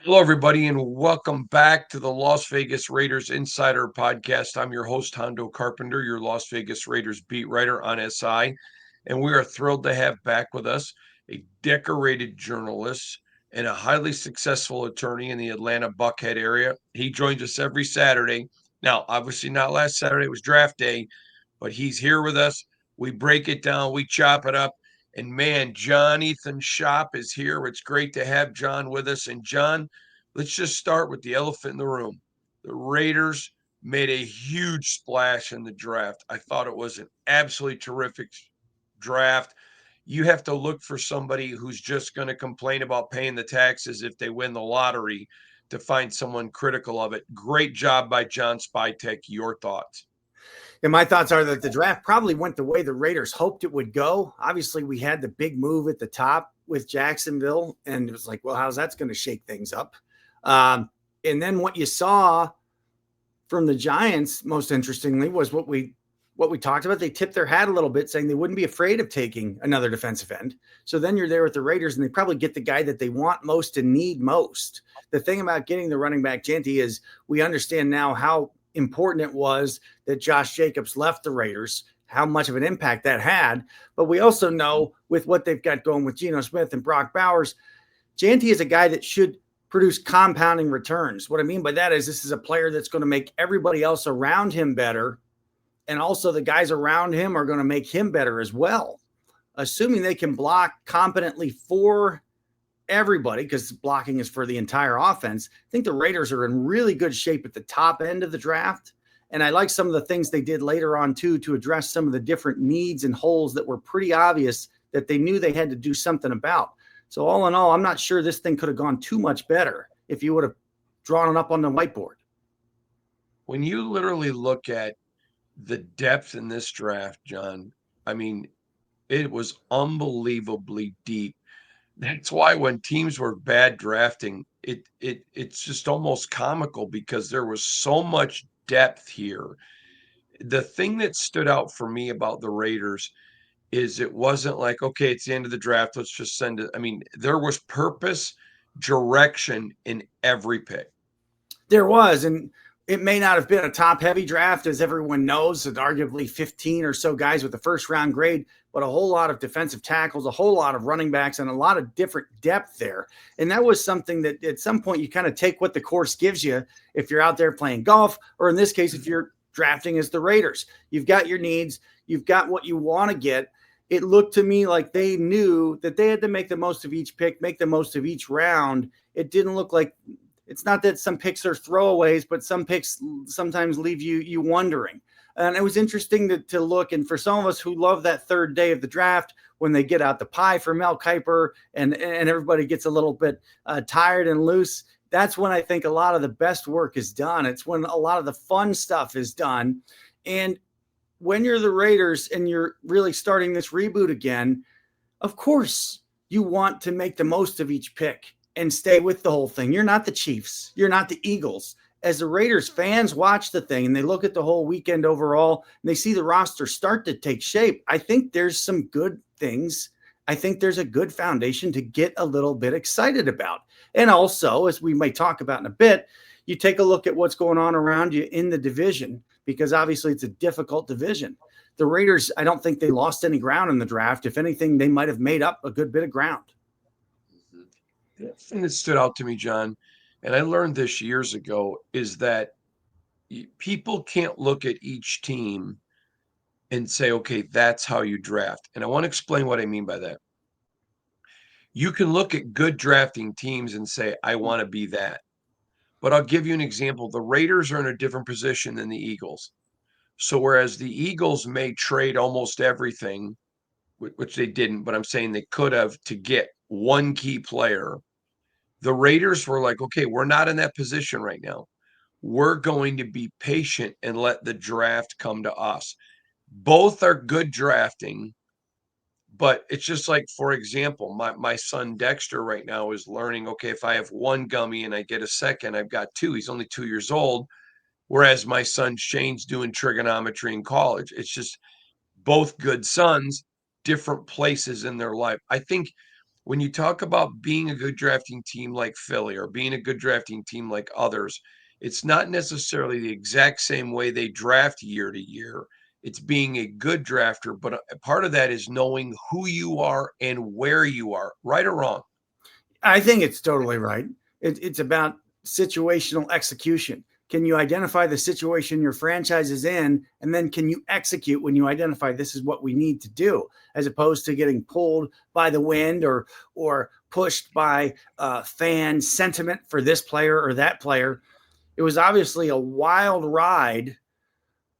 Hello, everybody, and welcome back to the Las Vegas Raiders Insider Podcast. I'm your host, Hondo Carpenter, your Las Vegas Raiders beat writer on SI, and we are thrilled to have back with us a decorated journalist and a highly successful attorney in the Atlanta Buckhead area. He joins us every Saturday. Now, obviously, not last Saturday, it was draft day, but he's here with us. We break it down, we chop it up. And man, John Ethan Shop is here. It's great to have John with us. And John, let's just start with the elephant in the room. The Raiders made a huge splash in the draft. I thought it was an absolutely terrific draft. You have to look for somebody who's just going to complain about paying the taxes if they win the lottery to find someone critical of it. Great job by John Spytek. Your thoughts? And my thoughts are that the draft probably went the way the Raiders hoped it would go. Obviously, we had the big move at the top with Jacksonville, and it was like, well, how's that's going to shake things up? And then what you saw from the Giants, most interestingly, was what we talked about. They tipped their hat a little bit, saying they wouldn't be afraid of taking another defensive end. So then you're there with the Raiders, and they probably get the guy that they want most and need most. The thing about getting the running back Jeanty is we understand now how important it was that Josh Jacobs left the Raiders, how much of an impact that had. But we also know with what they've got going with Geno Smith and Brock Bowers, Jeanty is a guy that should produce compounding returns. What I mean by that is this is a player that's going to make everybody else around him better. And also the guys around him are going to make him better as well. Assuming they can block competently for everybody, because blocking is for the entire offense. I think the Raiders are in really good shape at the top end of the draft. And I like some of the things they did later on, too, to address some of the different needs and holes that were pretty obvious that they knew they had to do something about. So all in all, I'm not sure this thing could have gone too much better if you would have drawn it up on the whiteboard. When you literally look at the depth in this draft, John, I mean, it was unbelievably deep. That's why when teams were bad drafting, it's just almost comical because there was so much depth here. The thing that stood out for me about the Raiders is it wasn't like, okay, it's the end of the draft, let's just send it. I mean, there was purpose, direction in every pick. There was, and it may not have been a top heavy draft, as everyone knows, and arguably 15 or so guys with the first round grade, but a whole lot of defensive tackles, a whole lot of running backs, and a lot of different depth there. And that was something that at some point you kind of take what the course gives you if you're out there playing golf, or in this case, if you're drafting as the Raiders. You've got your needs, you've got what you want to get. It looked to me like they knew that they had to make the most of each pick, make the most of each round. It didn't look like it's not that some picks are throwaways, but some picks sometimes leave you wondering. And it was interesting to look. And for some of us who love that third day of the draft, when they get out the pie for Mel Kiper and everybody gets a little bit tired and loose, that's when I think a lot of the best work is done. It's when a lot of the fun stuff is done. And when you're the Raiders and you're really starting this reboot again, of course you want to make the most of each pick and stay with the whole thing. You're not the Chiefs. You're not the Eagles. As the Raiders fans watch the thing and they look at the whole weekend overall and they see the roster start to take shape, I think there's some good things. I think there's a good foundation to get a little bit excited about. And also, as we might talk about in a bit, you take a look at what's going on around you in the division, because obviously it's a difficult division. The Raiders, I don't think they lost any ground in the draft. If anything, they might have made up a good bit of ground. The thing that stood out to me, John, and I learned this years ago, is that people can't look at each team and say, okay, that's how you draft. And I want to explain what I mean by that. You can look at good drafting teams and say, I want to be that. But I'll give you an example. The Raiders are in a different position than the Eagles. So whereas the Eagles may trade almost everything, which they didn't, but I'm saying they could have to get one key player, the Raiders were like, okay, we're not in that position right now. We're going to be patient and let the draft come to us. Both are good drafting, but it's just like, for example, my son Dexter right now is learning, okay, if I have one gummy and I get a second, I've got two. He's only 2 years old. Whereas my son Shane's doing trigonometry in college. It's just both good sons, different places in their life. I think when you talk about being a good drafting team like Philly or being a good drafting team like others, it's not necessarily the exact same way they draft year to year. It's being a good drafter, but a part of that is knowing who you are and where you are, right or wrong. I think it's totally right. It's about situational execution. Can you identify the situation your franchise is in, and then can you execute when you identify this is what we need to do, as opposed to getting pulled by the wind or pushed by fan sentiment for this player or that player. It was obviously a wild ride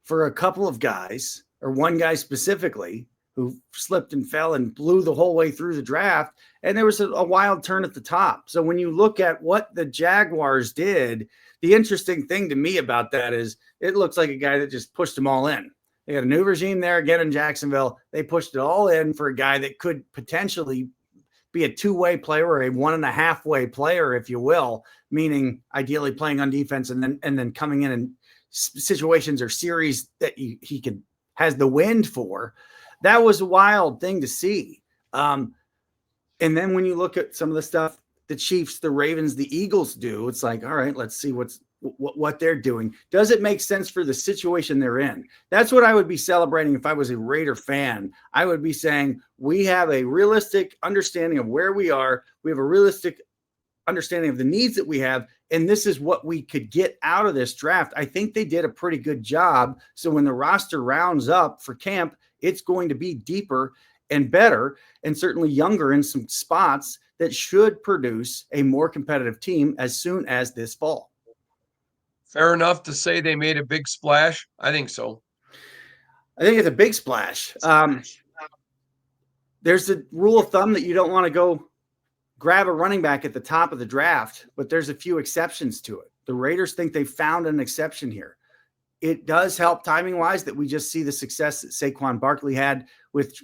for a couple of guys, or one guy specifically, who slipped and fell and blew the whole way through the draft. And there was a wild turn at the top. So when you look at what the Jaguars did, the interesting thing to me about that is it looks like a guy that just pushed them all in. They got a new regime there again in Jacksonville. They pushed it all in for a guy that could potentially be a two-way player or a 1.5-way player, if you will, meaning ideally playing on defense and then coming in situations or series that he could has the wind for. That was a wild thing to see. And then when you look at some of the stuff the Chiefs, the Ravens, the Eagles do, it's like, all right, let's see what they're doing. Does it make sense for the situation they're in? That's what I would be celebrating if I was a Raider fan. I would be saying we have a realistic understanding of where we are. We have a realistic understanding of the needs that we have, and this is what we could get out of this draft. I think they did a pretty good job. So when the roster rounds up for camp, it's going to be deeper and better, and certainly younger in some spots that should produce a more competitive team as soon as this fall. Fair enough to say they made a big splash? I think so. I think it's a big splash. There's a rule of thumb that you don't want to go grab a running back at the top of the draft, but there's a few exceptions to it. The Raiders think they found an exception here. It does help timing-wise that we just see the success that Saquon Barkley had with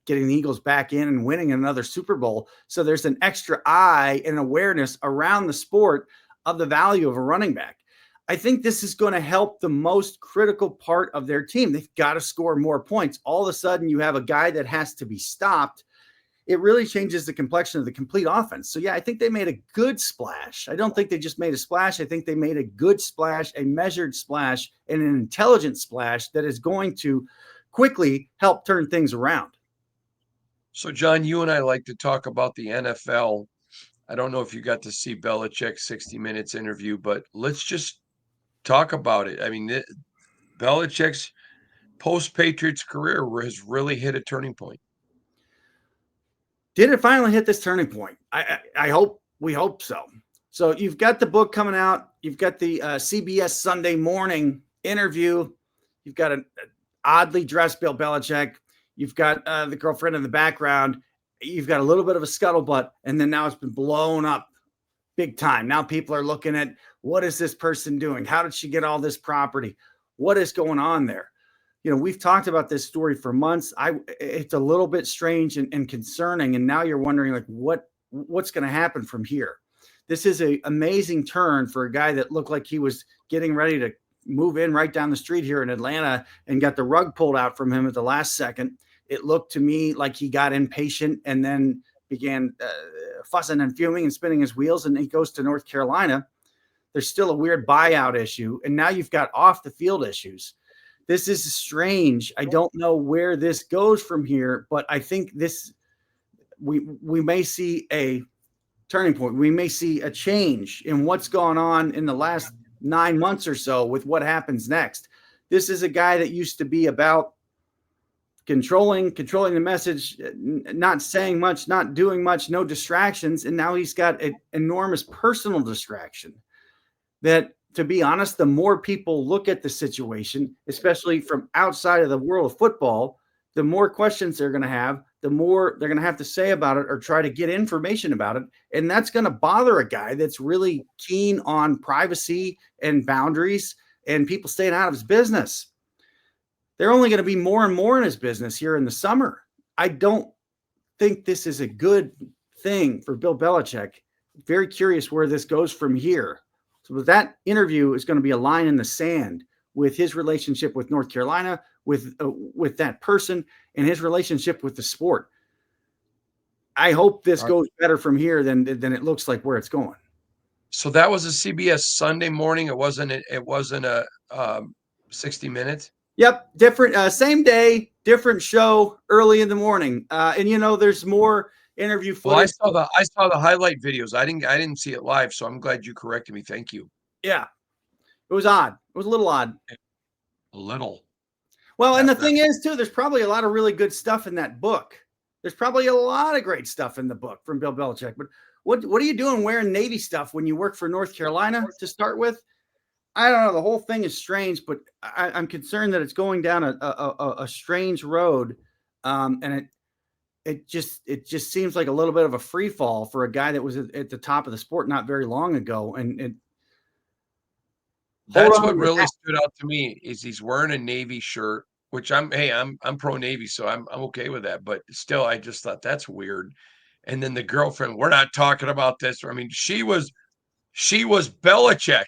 getting the Eagles back in and winning another Super Bowl. So there's an extra eye and awareness around the sport of the value of a running back. I think this is going to help the most critical part of their team. They've got to score more points. All of a sudden, you have a guy that has to be stopped. It really changes the complexion of the complete offense. So, yeah, I think they made a good splash. I don't think they just made a splash. I think they made a good splash, a measured splash, and an intelligent splash that is going to quickly help turn things around. So, John, you and I like to talk about the NFL. I don't know if you got to see Belichick's 60 Minutes interview, but let's just talk about it. I mean, Belichick's post-Patriots career has really hit a turning point. Did it finally hit this turning point? I hope we hope so. So you've got the book coming out. You've got the CBS Sunday Morning interview. You've got an oddly dressed Bill Belichick. You've got the girlfriend in the background. You've got a little bit of a scuttlebutt, and then now it's been blown up big time. Now people are looking at, what is this person doing? How did she get all this property? What is going on there? You know, we've talked about this story for months. It's a little bit strange and concerning. And now you're wondering, like, what's going to happen from here? This is an amazing turn for a guy that looked like he was getting ready to move in right down the street here in Atlanta and got the rug pulled out from him at the last second. It looked to me like he got impatient and then began fussing and fuming and spinning his wheels, and he goes to North Carolina. There's still a weird buyout issue, and now you've got off the field issues. This is strange. I don't know where this goes from here, but I think we may see a turning point. We may see a change in what's gone on in the last 9 months or so with what happens next. This is a guy that used to be about controlling the message, not saying much, not doing much, no distractions, and now he's got an enormous personal distraction that, to be honest, the more people look at the situation, especially from outside of the world of football, the more questions they're going to have, the more they're going to have to say about it or try to get information about it. And that's going to bother a guy that's really keen on privacy and boundaries and people staying out of his business. They're only going to be more and more in his business here in the summer. I don't think this is a good thing for Bill Belichick. Very curious where this goes from here. So that interview is going to be a line in the sand with his relationship with North Carolina, with that person, and his relationship with the sport. I hope this All right. goes better from here than it looks like where it's going. So that was a CBS Sunday morning. It wasn't a 60 Minutes. Yep, different same day, different show, early in the morning. And there's more interview Well, I footage. saw the highlight videos. I didn't see it live, so I'm glad you corrected me. Thank you. Yeah, it was odd. It was a little odd. A little. Well, and the That- thing is, too, there's probably a lot of really good stuff in that book. There's probably a lot of great stuff in the book from Bill Belichick. But what are you doing wearing Navy stuff when you work for North Carolina to start with? I don't know. The whole thing is strange, but I'm concerned that it's going down a strange road, and it just seems like a little bit of a free fall for a guy that was at the top of the sport not very long ago. And That's hold on what to your really hat. stood out to me is he's wearing a Navy shirt, which I'm pro Navy, so I'm okay with that. But still, I just thought that's weird. And then the girlfriend, we're not talking about this. I mean, she was Belichick.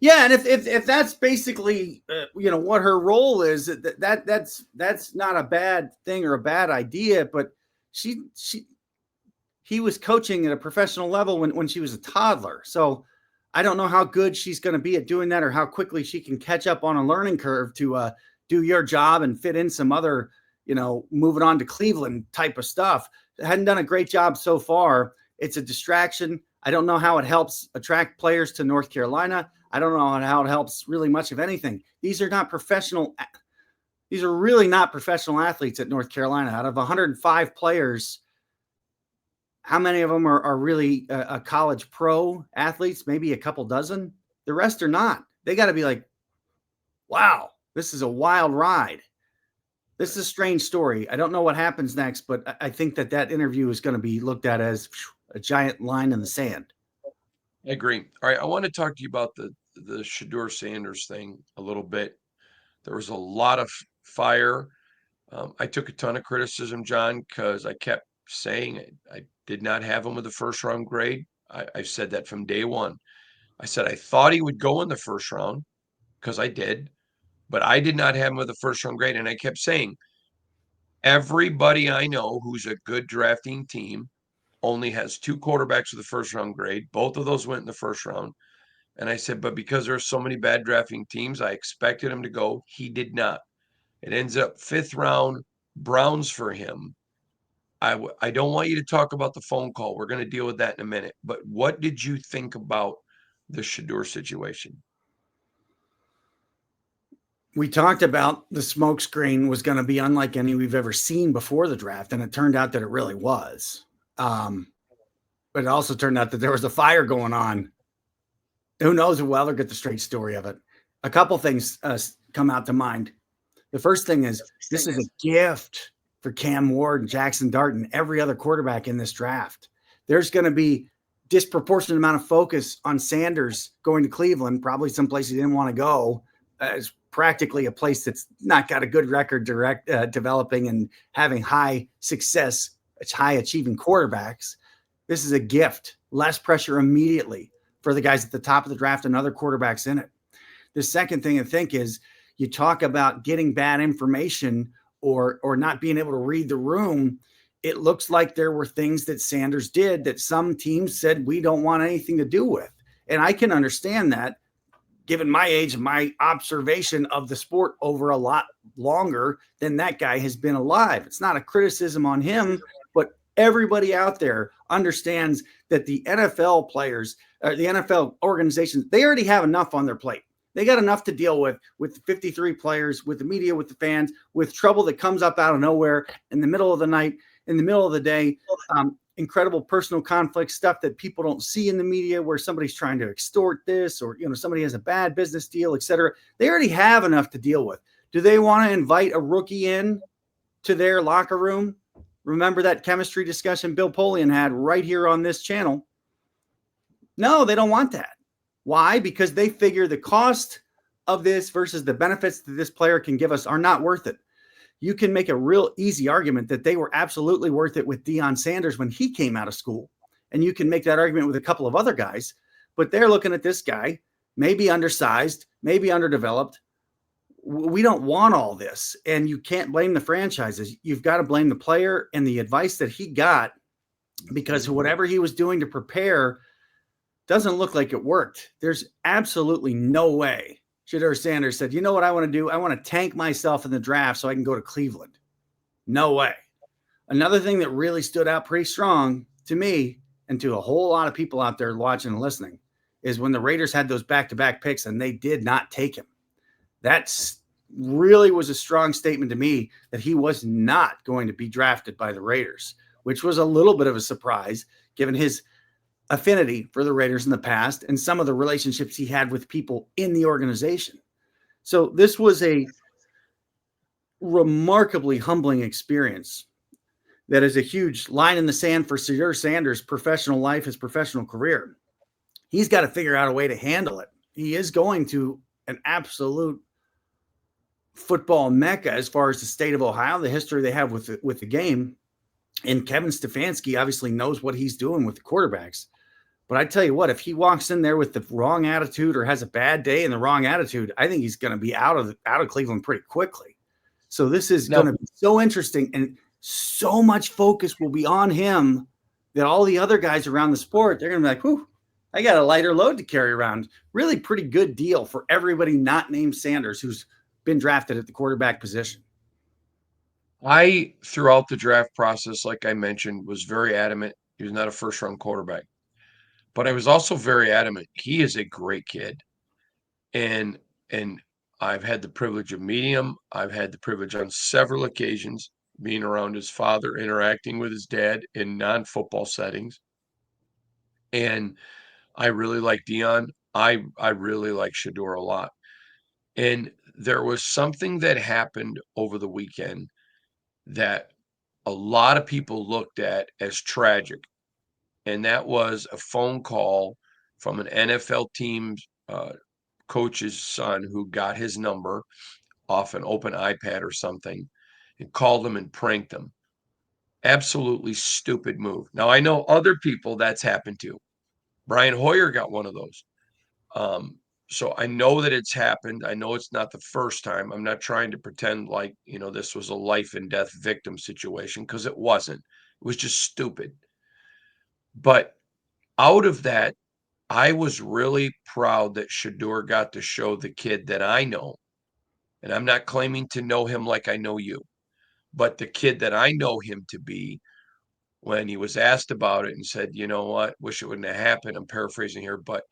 Yeah, and if that's basically what her role is, that's not a bad thing or a bad idea. But he was coaching at a professional level when she was a toddler. So I don't know how good she's going to be at doing that or how quickly she can catch up on a learning curve to do your job and fit in some other, moving on to Cleveland type of stuff. Hadn't done a great job so far. It's a distraction. I don't know how it helps attract players to North Carolina. I don't know how it helps really much of anything. These are really not professional athletes at North Carolina. Out of 105 players, how many of them are really a college pro athletes? Maybe a couple dozen. The rest are not. They got to be like, wow, this is a wild ride. This is a strange story. I don't know what happens next, but I think that interview is going to be looked at as a giant line in the sand. I agree. All right, I want to talk to you about the Shedeur Sanders thing a little bit. There was a lot of fire. I took a ton of criticism, John, because I kept saying I did not have him with a first round grade. I've said that from day one. I said I thought he would go in the first round because I did, but I did not have him with a first round grade. And I kept saying, everybody I know who's a good drafting team only has two quarterbacks with a first round grade. Both of those went in the first round. And I said, but because there's so many bad drafting teams, I expected him to go. He did not. It ends up fifth round Browns for him. I don't want you to talk about the phone call. We're going to deal with that in a minute. But what did you think about the Shedeur situation? We talked about the smokescreen was going to be unlike any we've ever seen before the draft, and it turned out that it really was. But it also turned out that there was a fire going on. Who knows if we'll ever get the straight story of it. A couple things come out to mind. The first thing is this is a gift for Cam Ward and Jackson Dart and every other quarterback in this draft. There's going to be disproportionate amount of focus on Sanders going to Cleveland, probably someplace he didn't want to go. It's practically a place that's not got a good record developing and having high success, high achieving quarterbacks. This is a gift, less pressure immediately for the guys at the top of the draft and other quarterbacks in it. The second thing to think is you talk about getting bad information or not being able to read the room. It looks like there were things that Sanders did that some teams said we don't want anything to do with. And I can understand that given my age and my observation of the sport over a lot longer than that guy has been alive. It's not a criticism on him, but everybody out there understands that the NFL players, the NFL organizations, they already have enough on their plate. They got enough to deal with the 53 players, with the media, with the fans, with trouble that comes up out of nowhere in the middle of the night, in the middle of the day, incredible personal conflict stuff that people don't see in the media where somebody's trying to extort this or, somebody has a bad business deal, et cetera. They already have enough to deal with. Do they want to invite a rookie in to their locker room? Remember that chemistry discussion Bill Polian had right here on this channel? No, they don't want that. Why? Because they figure the cost of this versus the benefits that this player can give us are not worth it. You can make a real easy argument that they were absolutely worth it with Deion Sanders when he came out of school. And you can make that argument with a couple of other guys, but they're looking at this guy, maybe undersized, maybe underdeveloped. we don't want all this. And you can't blame the franchises. You've got to blame the player and the advice that he got, because whatever he was doing to prepare doesn't look like it worked. There's absolutely no way Shedeur Sanders said, you know what I want to do? I want to tank myself in the draft so I can go to Cleveland. No way. Another thing that really stood out pretty strong to me and to a whole lot of people out there watching and listening is when the Raiders had those back-to-back picks and they did not take him. That's really was a strong statement to me that he was not going to be drafted by the Raiders, which was a little bit of a surprise given his affinity for the Raiders in the past and some of the relationships he had with people in the organization. So this was a remarkably humbling experience that is a huge line in the sand for Shedeur Sanders' professional life, his professional career. He's got to figure out a way to handle it. He is going to an absolute football mecca as far as the state of Ohio, the history they have with the game. And Kevin Stefanski obviously knows what he's doing with the quarterbacks. But I tell you what, if he walks in there with the wrong attitude or has a bad day and the wrong attitude, I think he's going to be out of Cleveland pretty quickly. So this is going to be so interesting, and so much focus will be on him that all the other guys around the sport, they're going to be like, whew, I got a lighter load to carry around. Really pretty good deal for everybody not named Sanders who's been drafted at the quarterback position. I, throughout the draft process, like I mentioned, was very adamant he was not a first-round quarterback. But I was also very adamant he is a great kid. And I've had the privilege of meeting him. I've had the privilege on several occasions being around his father, interacting with his dad in non-football settings. And I really like Deion. I really like Shedeur a lot. And there was something that happened over the weekend that a lot of people looked at as tragic. And that was a phone call from an NFL team's coach's son who got his number off an open iPad or something and called him and pranked him. Absolutely stupid move. Now, I know other people that's happened to. Brian Hoyer got one of those. So I know that it's happened. I know it's not the first time. I'm not trying to pretend like, this was a life and death victim situation, because it wasn't. It was just stupid. But out of that, I was really proud that Shedeur got to show the kid that I know, and I'm not claiming to know him like I know you, but the kid that I know him to be, when he was asked about it and said, you know what, wish it wouldn't have happened. I'm paraphrasing here, but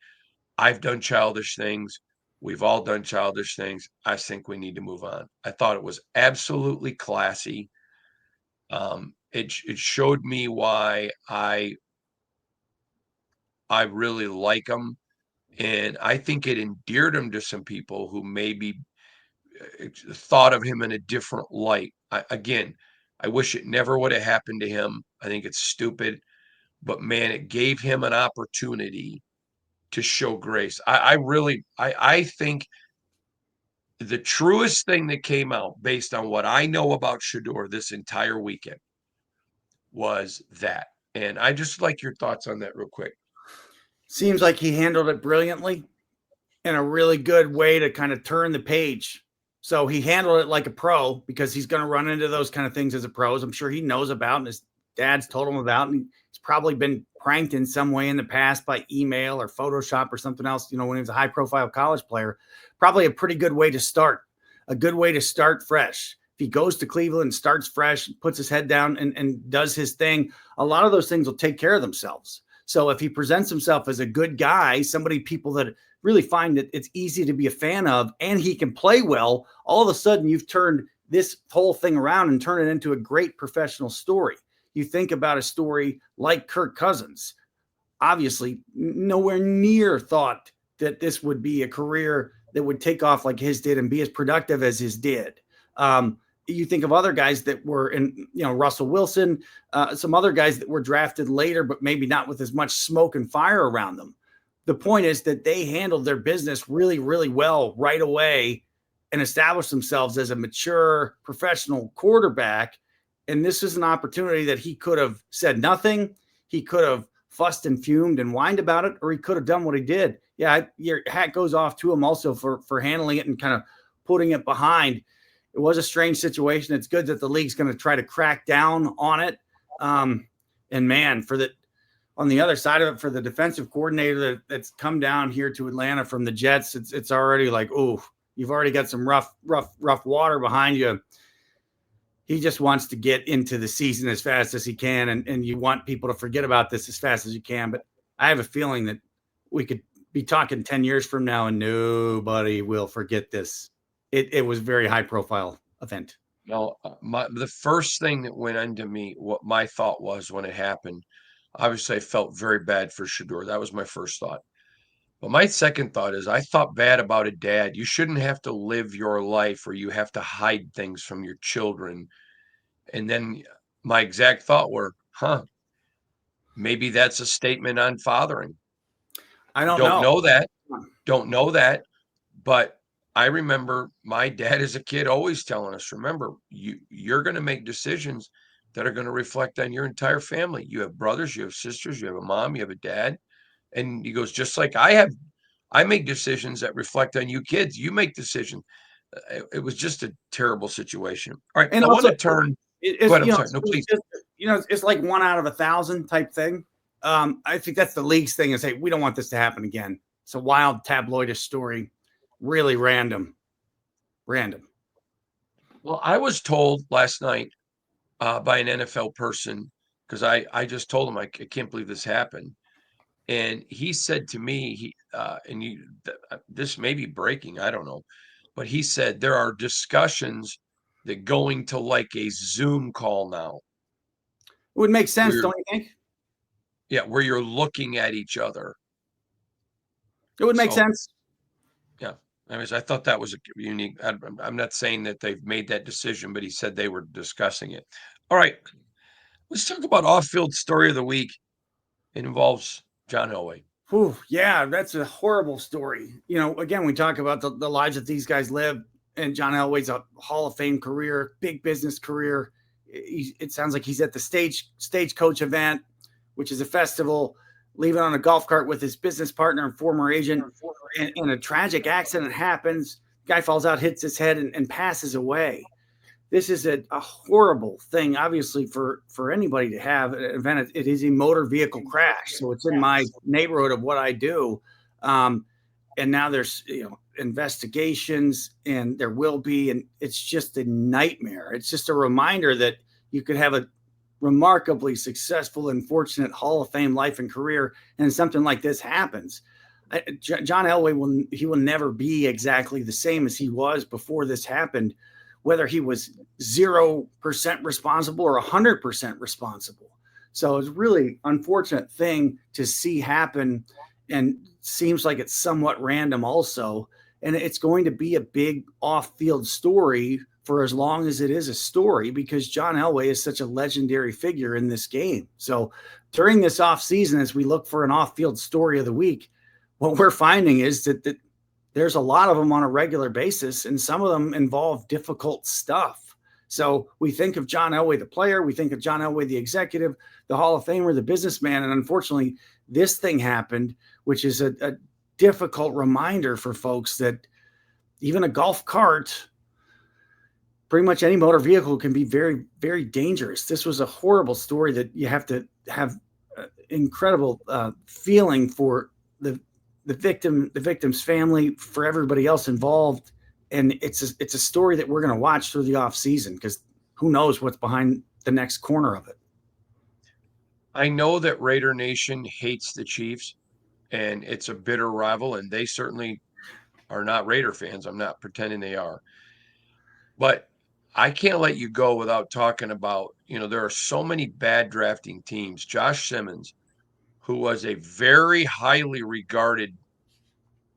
I've done childish things. We've all done childish things. I think we need to move on. I thought it was absolutely classy. It showed me why I really like him. And I think it endeared him to some people who maybe thought of him in a different light. Again, I wish it never would have happened to him. I think it's stupid, but man, it gave him an opportunity to show grace. I think the truest thing that came out based on what I know about Shedeur this entire weekend was that. And I just like your thoughts on that real quick. Seems like he handled it brilliantly in a really good way to kind of turn the page. So he handled it like a pro, because he's going to run into those kind of things as a pro. I'm sure he knows about, and his dad's told him about, and he's probably been pranked in some way in the past by email or Photoshop or something else, when he was a high profile college player. Probably a pretty good way to start, fresh. If he goes to Cleveland and starts fresh, puts his head down and does his thing, a lot of those things will take care of themselves. So if he presents himself as a good guy, people that really find that it's easy to be a fan of, and he can play well, all of a sudden you've turned this whole thing around and turned it into a great professional story. You think about a story like Kirk Cousins, obviously nowhere near thought that this would be a career that would take off like his did and be as productive as his did. You think of other guys that were in, Russell Wilson, some other guys that were drafted later, but maybe not with as much smoke and fire around them. The point is that they handled their business really, really well right away and established themselves as a mature professional quarterback. And this is an opportunity that he could have said nothing. He could have fussed and fumed and whined about it, or he could have done what he did. Yeah, your hat goes off to him also for handling it and kind of putting it behind. It was a strange situation. It's good that the league's going to try to crack down on it. And man, on the other side of it, for the defensive coordinator that's come down here to Atlanta from the Jets, it's already like, oh, you've already got some rough water behind you. He just wants to get into the season as fast as he can, and you want people to forget about this as fast as you can. But I have a feeling that we could be talking 10 years from now and nobody will forget this. It was a very high-profile event. No, the first thing that went into me, what my thought was when it happened, obviously I felt very bad for Shedeur. That was my first thought. But my second thought is I thought bad about a dad. You shouldn't have to live your life or you have to hide things from your children. And then my exact thought were, maybe that's a statement on fathering. I don't know that. Don't know that. But I remember my dad as a kid always telling us, remember, you're going to make decisions that are going to reflect on your entire family. You have brothers, you have sisters, you have a mom, you have a dad. And he goes, just like I make decisions that reflect on you kids. You make decisions. It was just a terrible situation. All right. And I also, want to turn. Go ahead, I'm sorry. No, please. It's like 1 out of 1,000 type thing. I think that's the league's thing is, hey, we don't want this to happen again. It's a wild tabloidish story. Really random. Well, I was told last night by an NFL person, because I just told him I can't believe this happened. And he said to me, this may be breaking, I don't know, but he said there are discussions that going to like a Zoom call now. It would make sense, don't you think? Yeah, where you're looking at each other. It would make sense. Yeah. I thought that was a unique. I'm not saying that they've made that decision, but he said they were discussing it. All right. Let's talk about off-field story of the week. It involves John Elway. Whew, yeah, that's a horrible story. Again, we talk about the lives that these guys live, and John Elway's a Hall of Fame career, big business career. It sounds like he's at the Stagecoach event, which is a festival, leaving on a golf cart with his business partner and former agent, and a tragic accident happens. Guy falls out, hits his head, and passes away. This is a horrible thing, obviously, for anybody to have an event. It is a motor vehicle crash, so it's in my neighborhood of what I do. And now there's investigations, and there will be, and it's just a nightmare. It's just a reminder that you could have a remarkably successful and fortunate Hall of Fame life and career, and something like this happens. John Elway will never be exactly the same as he was before this happened, whether he was 0% responsible or 100% responsible. So it's really unfortunate thing to see happen, and seems like it's somewhat random also. And it's going to be a big off-field story for as long as it is a story, because John Elway is such a legendary figure in this game. So during this off season, as we look for an off-field story of the week, what we're finding is that there's a lot of them on a regular basis, and some of them involve difficult stuff. So we think of John Elway, the player, we think of John Elway, the executive, the Hall of Famer, the businessman. And unfortunately, this thing happened, which is a difficult reminder for folks that even a golf cart, pretty much any motor vehicle, can be very, very dangerous. This was a horrible story that you have to have incredible feeling for the victim's family, for everybody else involved. And it's a story that we're going to watch through the off season, because who knows what's behind the next corner of it. I know that Raider Nation hates the Chiefs, and it's a bitter rival, and they certainly are not Raider fans. I'm not pretending they are. But I can't let you go without talking about, there are so many bad drafting teams. Josh Simmons, who was a very highly regarded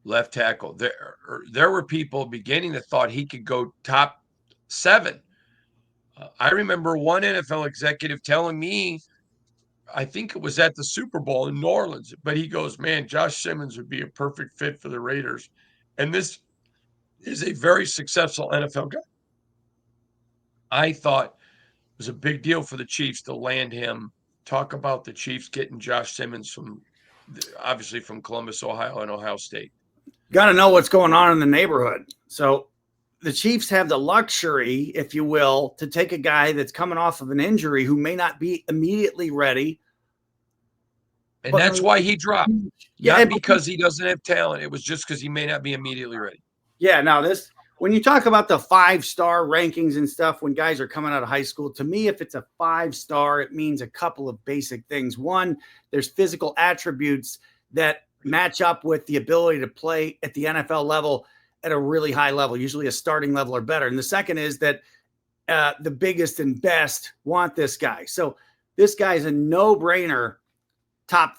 left tackle. There were people beginning that thought he could go top 7. I remember one NFL executive telling me, I think it was at the Super Bowl in New Orleans, but he goes, man, Josh Simmons would be a perfect fit for the Raiders. And this is a very successful NFL guy. I thought it was a big deal for the Chiefs to land him. Talk about the Chiefs getting Josh Simmons obviously from Columbus, Ohio, and Ohio State. Got to know what's going on in the neighborhood. So the Chiefs have the luxury, if you will, to take a guy that's coming off of an injury who may not be immediately ready. And that's why he dropped. Yeah, Not because he doesn't have talent. It was just because he may not be immediately ready. Yeah, now when you talk about the 5-star rankings and stuff, when guys are coming out of high school, to me, if it's a 5-star, it means a couple of basic things. One, there's physical attributes that match up with the ability to play at the NFL level at a really high level, usually a starting level or better. And the second is that the biggest and best want this guy. So this guy is a no-brainer top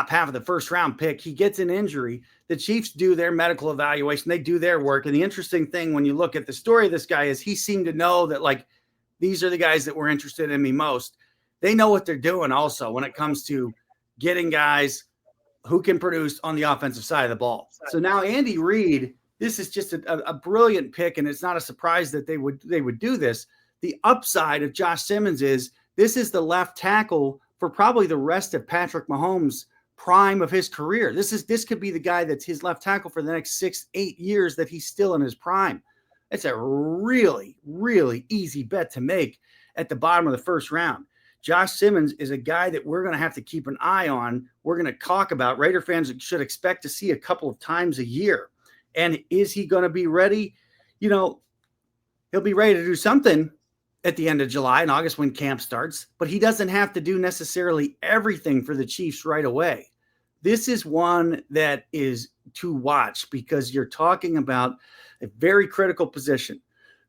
half of the first round pick. He gets an injury. The Chiefs do their medical evaluation. They do their work. And the interesting thing when you look at the story of this guy is he seemed to know that, like, these are the guys that were interested in me most. They know what they're doing also when it comes to getting guys who can produce on the offensive side of the ball. So now Andy Reid, this is just a brilliant pick, and it's not a surprise that they would do this. The upside of Josh Simmons is this is the left tackle for probably the rest of Patrick Mahomes' prime of his career. This could be the guy that's his left tackle for the next 6-8 years that he's still in his prime. It's a really, really easy bet to make at the bottom of the first round. Josh Simmons is a guy that we're going to have to keep an eye on. We're going to talk about. Raider fans should expect to see a couple of times a year. And is he going to be ready? You know, he'll be ready to do something at the end of July and August when camp starts, but he doesn't have to do necessarily everything for the Chiefs right away. This is one that is to watch because you're talking about a very critical position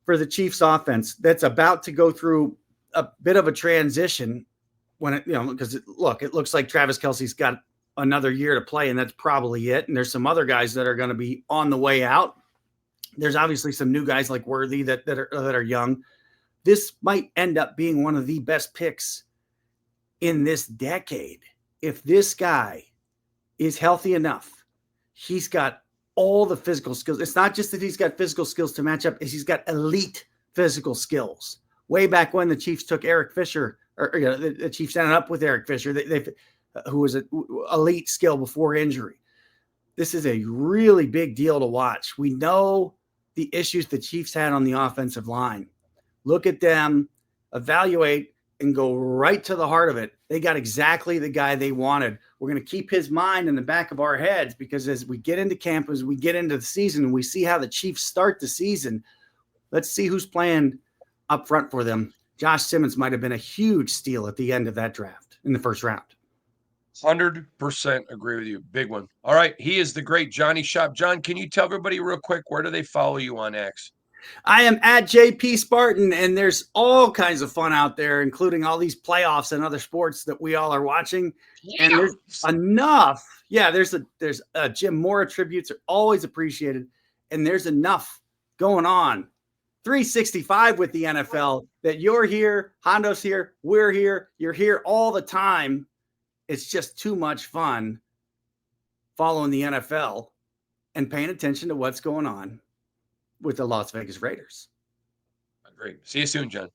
for the Chiefs offense that's about to go through a bit of a transition when it, because it looks like Travis Kelce's got another year to play, and that's probably it. And there's some other guys that are going to be on the way out. There's obviously some new guys like Worthy that are young. This might end up being one of the best picks in this decade. If this guy is healthy enough, he's got all the physical skills. It's not just that he's got physical skills to match up, he's got elite physical skills. Way back when the Chiefs took Eric Fisher, or the Chiefs ended up with Eric Fisher, who was an elite skill before injury. This is a really big deal to watch. We know the issues the Chiefs had on the offensive line. Look at them, evaluate, and go right to the heart of it. They got exactly the guy they wanted. We're going to keep his mind in the back of our heads because as we get into camp, as we get into the season, and we see how the Chiefs start the season, let's see who's playing up front for them. Josh Simmons might have been a huge steal at the end of that draft in the first round. 100% agree with you. Big one. All right. He is the great Johnny Shop. John, can you tell everybody real quick, where do they follow you on X? I am at JP Spartan, and there's all kinds of fun out there, including all these playoffs and other sports that we all are watching. Yeah. And there's enough. Yeah, there's Jim Mora tributes are always appreciated, and there's enough going on. 365 with the NFL that you're here, Hondo's here, we're here, you're here all the time. It's just too much fun following the NFL and paying attention to what's going on with the Las Vegas Raiders. Great. See you soon, John.